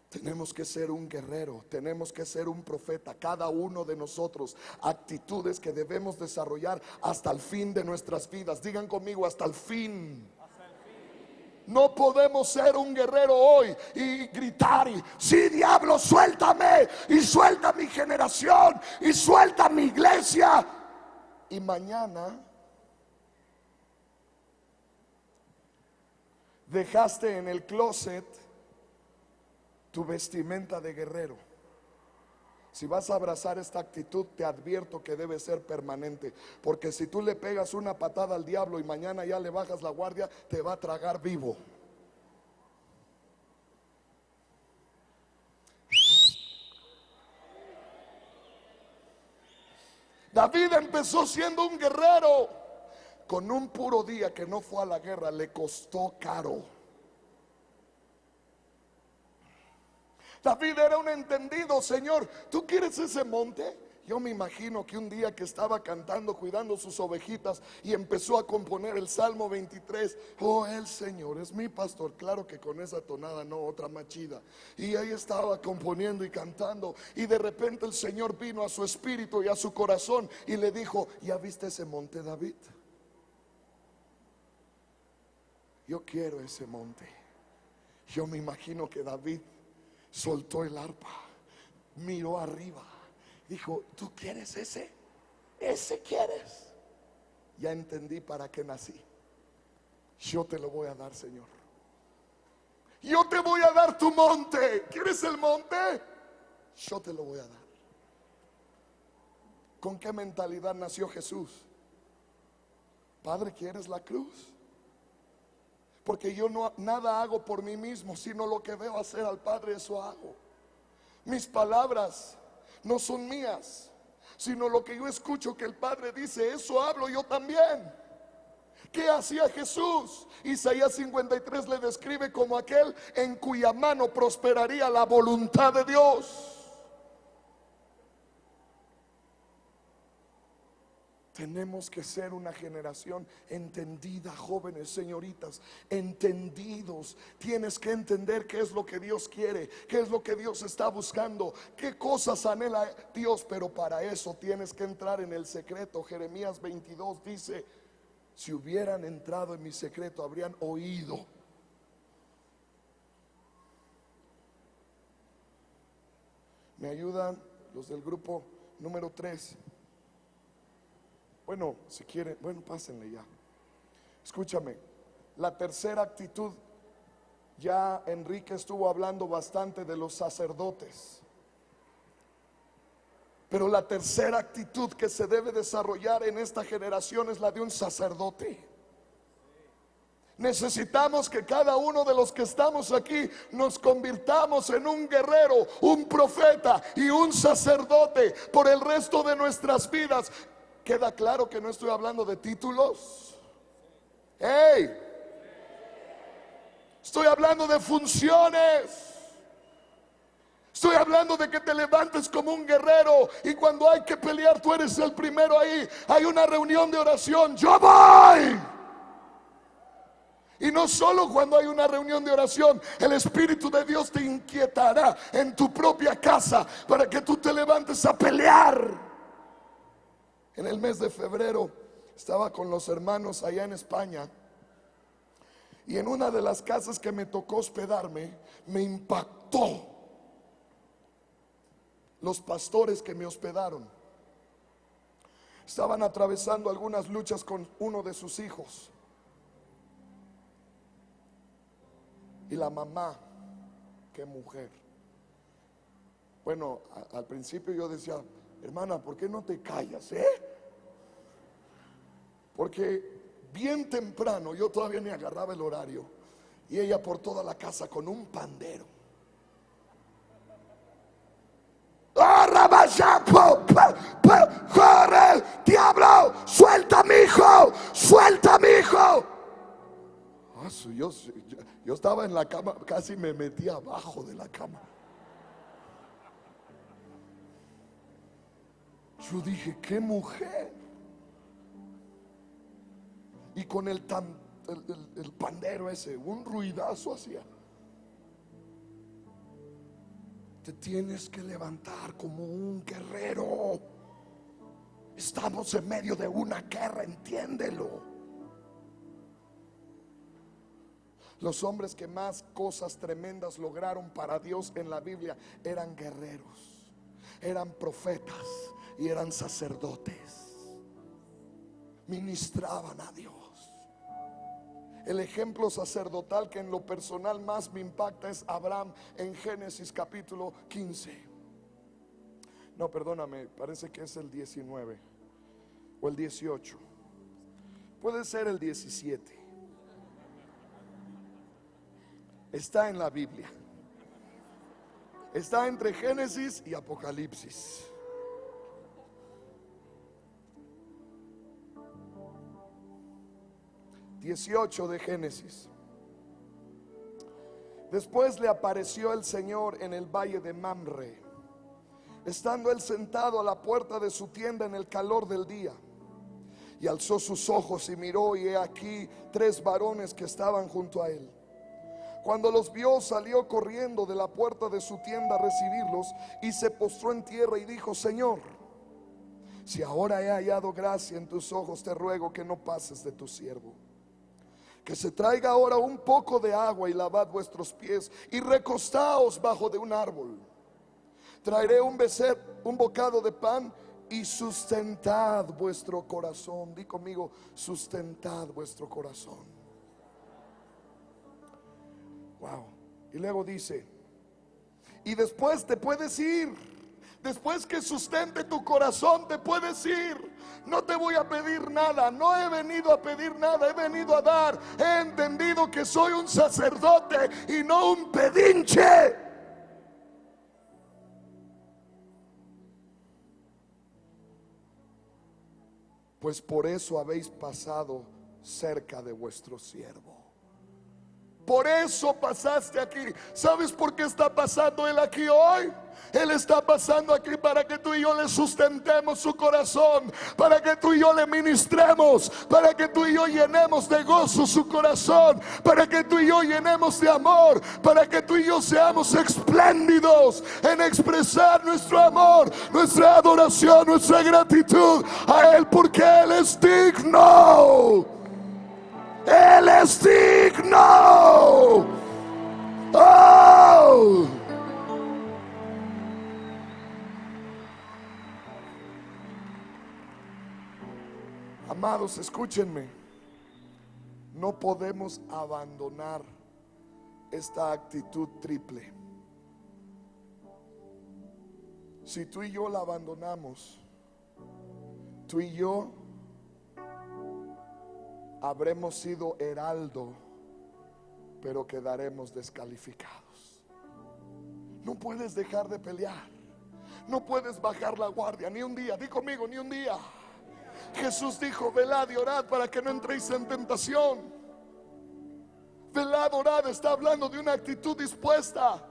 Tenemos que ser un guerrero, tenemos que ser un profeta, cada uno de nosotros. Actitudes que debemos desarrollar hasta el fin de nuestras vidas. Digan conmigo, hasta el fin. No podemos ser un guerrero hoy y gritar y: sí, diablo, suéltame, y suelta mi generación, y suelta mi iglesia. Y mañana dejaste en el closet tu vestimenta de guerrero. Si vas a abrazar esta actitud, te advierto que debe ser permanente. Porque si tú le pegas una patada al diablo y mañana ya le bajas la guardia, te va a tragar vivo. David empezó siendo un guerrero. con un puro día que no fue a la guerra, le costó caro. David era un entendido. Señor, ¿tú quieres ese monte? Yo me imagino que un día que estaba cantando, cuidando sus ovejitas, y empezó a componer el Salmo 23. Oh, el Señor es mi pastor. Claro que con esa tonada, no, otra más chida. Y ahí estaba componiendo y cantando, y de repente el Señor vino a su espíritu y a su corazón y le dijo: ¿ya viste ese monte, David? Yo quiero ese monte. Yo me imagino que David soltó el arpa, miró arriba, dijo: ¿tú quieres ese? ¿Ese quieres? Ya entendí para qué nací. Yo te lo voy a dar, Señor. Yo te voy a dar tu monte. ¿Quieres el monte? Yo te lo voy a dar. ¿Con qué mentalidad nació Jesús? Padre, ¿quieres la cruz? Porque yo no, nada hago por mí mismo, sino lo que veo hacer al Padre, eso hago. Mis palabras no son mías, sino lo que yo escucho que el Padre dice, eso hablo yo también. ¿Qué hacía Jesús? Isaías 53 le describe como aquel en cuya mano prosperaría la voluntad de Dios. Tenemos que ser una generación entendida, jóvenes, señoritas, entendidos. Tienes que entender qué es lo que Dios quiere, qué es lo que Dios está buscando, qué cosas anhela Dios, pero para eso tienes que entrar en el secreto. Jeremías 22 dice: si hubieran entrado en mi secreto, habrían oído. ¿Me ayudan los del grupo número 3? Bueno, si quieren, bueno, pásenle ya. Escúchame, la tercera actitud, ya Enrique estuvo hablando bastante de los sacerdotes, pero la tercera actitud que se debe desarrollar en esta generación es la de un sacerdote. Necesitamos que cada uno de los que estamos aquí nos convirtamos en un guerrero, un profeta y un sacerdote por el resto de nuestras vidas. ¿Queda claro que no estoy hablando de títulos? ¡Hey! Estoy hablando de funciones. Estoy hablando de que te levantes como un guerrero y cuando hay que pelear tú eres el primero ahí. Hay una reunión de oración, yo voy. Y no solo cuando hay una reunión de oración, el Espíritu de Dios te inquietará en tu propia casa para que tú te levantes a pelear. En el mes de febrero estaba con los hermanos allá en España, y en una de las casas que me tocó hospedarme, me impactó los pastores que me hospedaron. Estaban atravesando algunas luchas con uno de sus hijos, y la mamá, qué mujer. Bueno, al principio yo decía: hermana, ¿por qué no te callas, Porque bien temprano, yo todavía ni agarraba el horario, y ella por toda la casa con un pandero. ¡Corre, diablo! ¡Suelta a mi hijo! ¡Suelta a mi hijo! Yo estaba en la cama, casi me metí abajo de la cama. Yo dije: qué mujer. Y con el pandero ese, un ruidazo hacía. Te tienes que levantar como un guerrero. Estamos en medio de una guerra, entiéndelo. Los hombres que más cosas tremendas lograron para Dios en la Biblia eran guerreros, eran profetas y eran sacerdotes. Ministraban a Dios. El ejemplo sacerdotal que en lo personal más me impacta es Abraham en Génesis capítulo 15. No, perdóname, parece que es el 19 o el 18. Puede ser el 17. Está en la Biblia. Está entre Génesis y Apocalipsis. 18 de Génesis. Después le apareció el Señor en el valle de Mamre, estando él sentado a la puerta de su tienda en el calor del día. Y alzó sus ojos y miró, y he aquí 3 varones que estaban junto a él. Cuando los vio, salió corriendo de la puerta de su tienda a recibirlos, y se postró en tierra y dijo: Señor, si ahora he hallado gracia en tus ojos, te ruego que no pases de tu siervo. Que se traiga ahora un poco de agua y lavad vuestros pies y recostaos bajo de un árbol. Traeré un bocado de pan y sustentad vuestro corazón. Di conmigo: sustentad vuestro corazón. Wow. Y luego dice: y después te puedes ir. Después que sustente tu corazón, te puedes ir. No te voy a pedir nada, no he venido a pedir nada, he venido a dar. He entendido que soy un sacerdote y no un pedinche. Pues por eso habéis pasado cerca de vuestro siervo. Por eso pasaste aquí. ¿Sabes por qué está pasando él aquí hoy? Él está pasando aquí para que tú y yo le sustentemos su corazón, para que tú y yo le ministremos, para que tú y yo llenemos de gozo su corazón, para que tú y yo llenemos de amor, para que tú y yo seamos espléndidos en expresar nuestro amor, nuestra adoración, nuestra gratitud a él, porque él es digno. Él es digno. Oh. Amados, escúchenme. No podemos abandonar esta actitud triple. Si tú y yo la abandonamos, tú y yo habremos sido heraldo, pero quedaremos descalificados. No puedes dejar de pelear. No puedes bajar la guardia ni un día. Di conmigo: ni un día. Jesús dijo: velad y orad para que no entréis en tentación. Velad, orad, está hablando de una actitud dispuesta.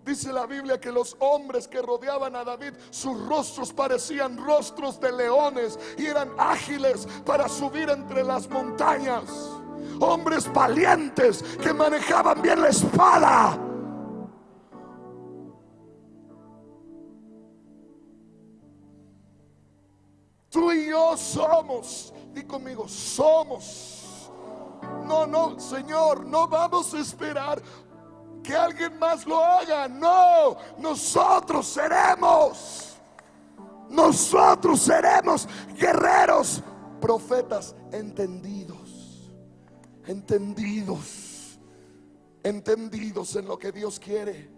Dice la Biblia que los hombres que rodeaban a David, sus rostros parecían rostros de leones y eran ágiles para subir entre las montañas. Hombres valientes que manejaban bien la espada. Tú y yo somos, di conmigo, somos. No, Señor, no vamos a esperar que alguien más lo haga. No, nosotros seremos guerreros, profetas entendidos en lo que Dios quiere.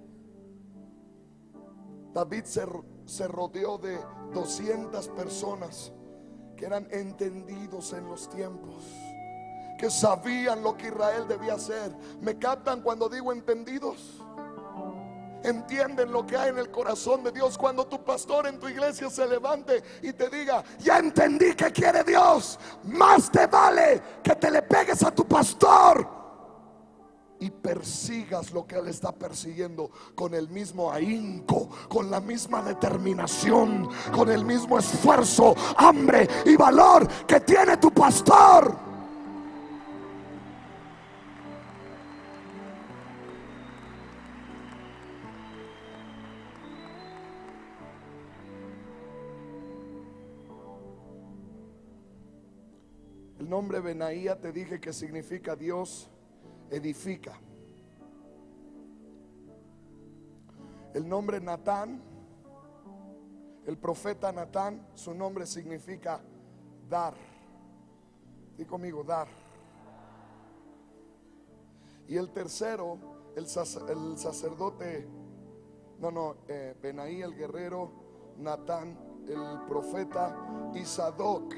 David se rodeó de 200 personas que eran entendidos en los tiempos, que sabían lo que Israel debía hacer. ¿Me captan cuando digo entendidos? Entienden lo que hay en el corazón de Dios. Cuando tu pastor en tu iglesia se levante y te diga: ya entendí que quiere Dios, más te vale que te le pegues a tu pastor y persigas lo que él está persiguiendo con el mismo ahínco, con la misma determinación, con el mismo esfuerzo, hambre y valor que tiene tu pastor. El nombre Benaía te dije que significa Dios edifica. El nombre Natán, el profeta Natán, su nombre significa dar. Dí conmigo: dar. Y el tercero, el sacerdote, Benaí el guerrero, Natán el profeta y Sadoc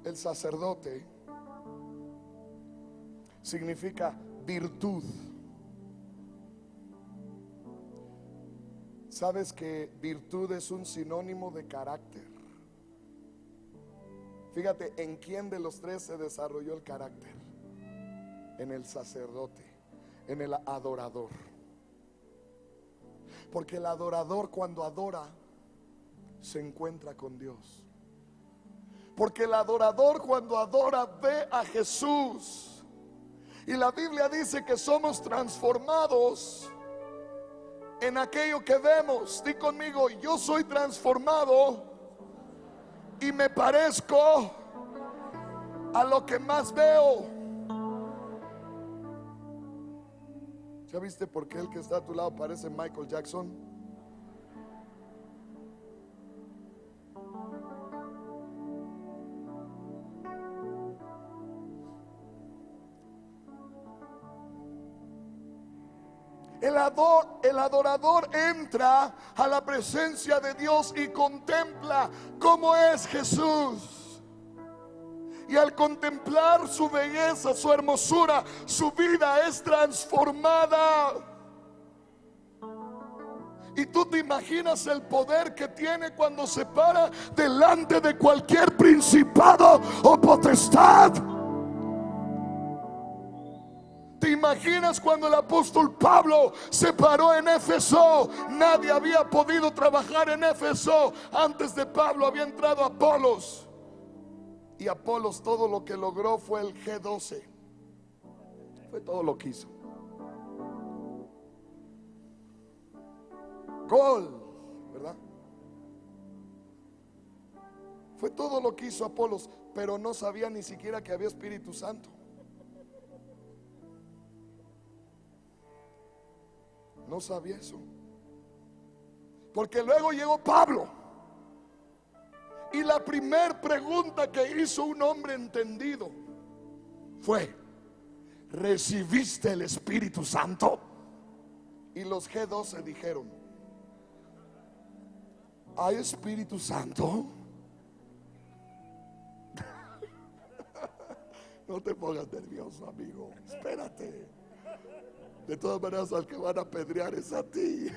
el sacerdote, significa virtud. ¿Sabes que virtud es un sinónimo de carácter? Fíjate, ¿en quién de los tres se desarrolló el carácter? En el sacerdote, en el adorador. Porque el adorador, cuando adora, se encuentra con Dios. Porque el adorador, cuando adora, ve a Jesús. Y la Biblia dice que somos transformados en aquello que vemos. Di conmigo: yo soy transformado y me parezco a lo que más veo. ¿Ya viste por qué el que está a tu lado parece Michael Jackson? El adorador entra a la presencia de Dios y contempla cómo es Jesús. Y al contemplar su belleza, su hermosura, su vida es transformada. Y tú te imaginas el poder que tiene cuando se para delante de cualquier principado o potestad. ¿Te imaginas cuando el apóstol Pablo se paró en Éfeso? Nadie había podido trabajar en Éfeso. Antes de Pablo había entrado Apolos. Y Apolos todo lo que logró fue el G12. Fue todo lo que hizo. Gol, ¿verdad? Fue todo lo que hizo Apolos. Pero no sabía ni siquiera que había Espíritu Santo. No sabía eso. Porque luego llegó Pablo. Y la primera pregunta que hizo un hombre entendido fue: ¿recibiste el Espíritu Santo? Y los G12 dijeron: ¿hay Espíritu Santo? No te pongas nervioso, amigo. Espérate. De todas maneras, al que van a apedrear es a ti.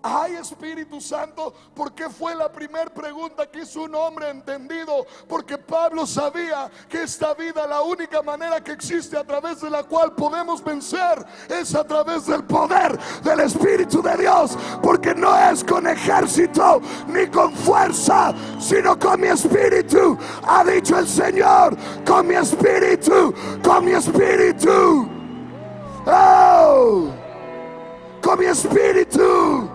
¿hay Espíritu Santo? Porque fue la primera pregunta que hizo un hombre entendido. Porque Pablo sabía que esta vida, la única manera que existe a través de la cual podemos vencer, es a través del poder del Espíritu de Dios. Porque no es con ejército ni con fuerza, sino con mi espíritu, ha dicho el Señor. Con mi espíritu, con mi espíritu. Oh, con mi espíritu.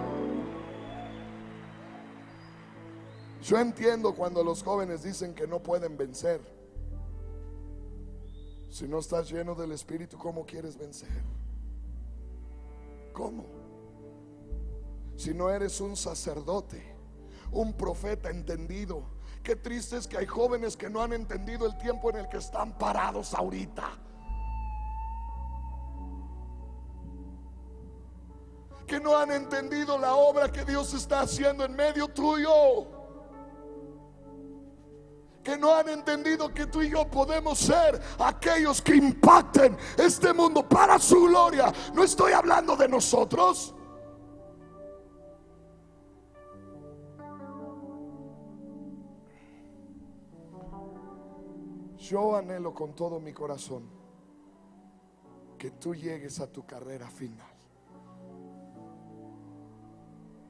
Yo entiendo cuando los jóvenes dicen que no pueden vencer. Si no estás lleno del Espíritu, ¿cómo quieres vencer? ¿Cómo? Si no eres un sacerdote, un profeta entendido. Qué triste es que hay jóvenes que no han entendido el tiempo en el que están parados ahorita. Que no han entendido la obra que Dios está haciendo en medio tuyo. Que no han entendido que tú y yo podemos ser aquellos que impacten este mundo para su gloria. No estoy hablando de nosotros. Yo anhelo con todo mi corazón que tú llegues a tu carrera final.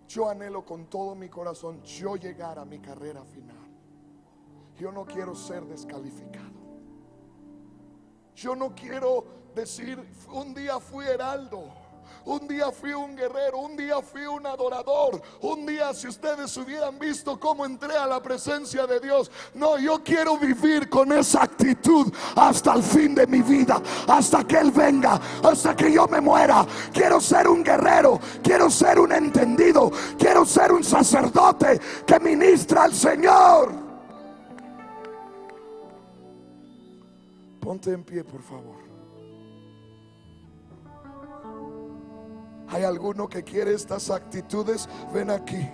Yo anhelo con todo mi corazón yo llegar a mi carrera final. Yo no quiero ser descalificado. Yo no quiero decir: un día fui heraldo, un día fui un guerrero, un día fui un adorador, un día, si ustedes hubieran visto cómo entré a la presencia de Dios. No, yo quiero vivir con esa actitud hasta el fin de mi vida, hasta que Él venga, hasta que yo me muera. Quiero ser un guerrero, quiero ser un entendido, quiero ser un sacerdote que ministra al Señor. Ponte en pie, por favor. ¿Hay alguno que quiere estas actitudes? Ven aquí.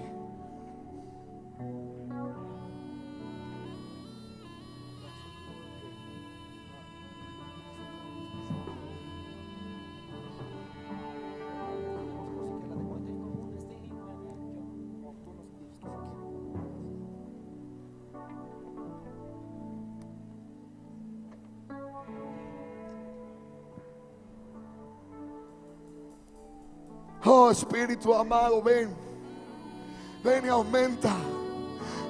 Oh, Espíritu amado, ven. Ven y aumenta.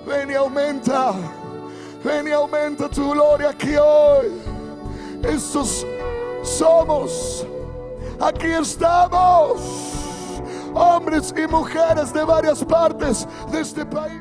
Ven y aumenta. Ven y aumenta tu gloria aquí hoy. Estos somos. Aquí estamos. Hombres y mujeres de varias partes de este país.